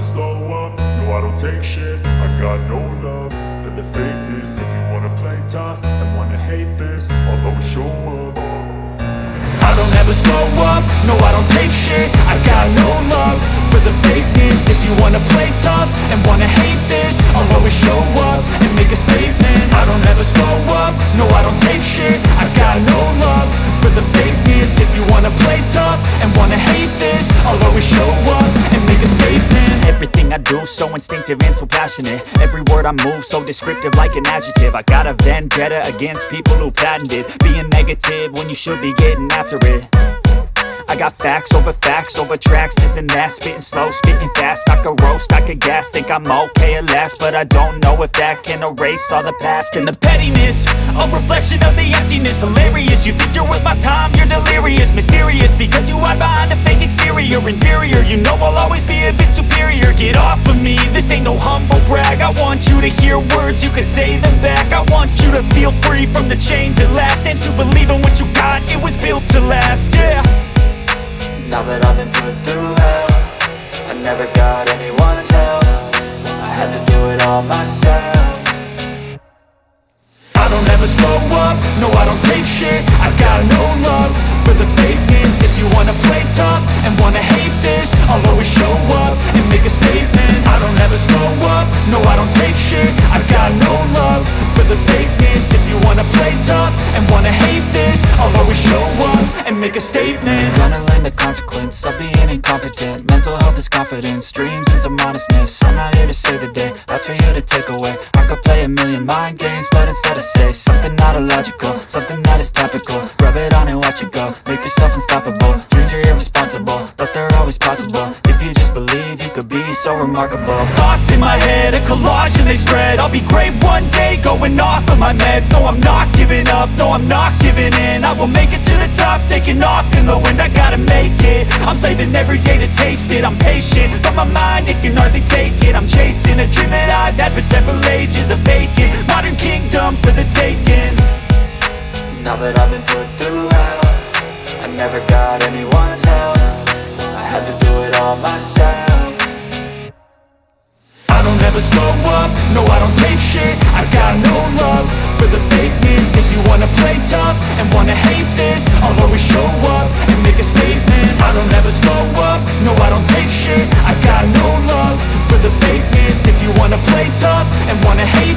slow up, no I don't take shit. I got no love for the fakeness. If you wanna play tough and wanna hate this, I'll always show up. I don't ever slow up, no I don't take shit. I got no love for the fakeness. If you wanna play tough and wanna hate this, I'll always show up and make a statement. I don't ever slow up, no I don't take shit. I got no love for the fakeness. If you wanna play tough and wanna hate this, I'll always show up and make a statement. Everything I do so instinctive and so passionate. Every word I move so descriptive like an adjective. I got a vendetta against people who patented being negative when you should be getting after it. I got facts over tracks, this and that. Spitting slow, spitting fast, I could roast, I could gas. Think I'm okay at last, but I don't know if that can erase all the past. And the pettiness, a reflection of the emptiness. Hilarious, you think you're worth my time, you're delirious. Mysterious, because you hide behind a fake exterior. Inferior, you know I'll always be a bit superior. Get off of me, this ain't no humble brag. I want you to hear words, you can say them back. I want you to feel free from the chains at last, and to believe in what you got, it was built to last, yeah. Now that I've been put through hell, I never got anyone's help. I had to do it all myself. I don't ever slow up, no I don't take shit. I got no love for the fakeness. If you wanna play tough and wanna hate this, I'll always show up and make a statement. I don't ever slow up, no I don't take shit. I got no love for the fakeness. If you wanna play tough and wanna hate this, I'll always show up and make a statement. Gonna learn the consequence of being incompetent. Mental health is confidence, dreams and some honestness. I'm not here to save the day, that's for you to take away. I could play a million mind games, but instead I say something not illogical, something that is topical. Rub it on and watch it go, make yourself unstoppable. Dreams are irresponsible, but they're always possible. If you just believe, you could be so remarkable. Thoughts in my head, a collage and they spread. I'll be great one day, going off of my meds. No, I'm not giving up, no, I'm not giving in. I will make it to the top, taking off in the wind. I gotta make it, I'm saving every day to taste it. I'm patient, but my mind, it can hardly take it. I'm chasing a dream that I've had for several ages. A vacant, modern kingdom for the taking. Now that I've been put through hell, I never got anyone's help. I had to do it all myself. I don't ever slow up, no I don't take shit. I got no love for the fakeness. If you wanna play tough and wanna hate this, I'll always show up and make a statement. I don't ever slow up, no I don't take shit. I got no love for the fakeness. If you wanna play tough and wanna hate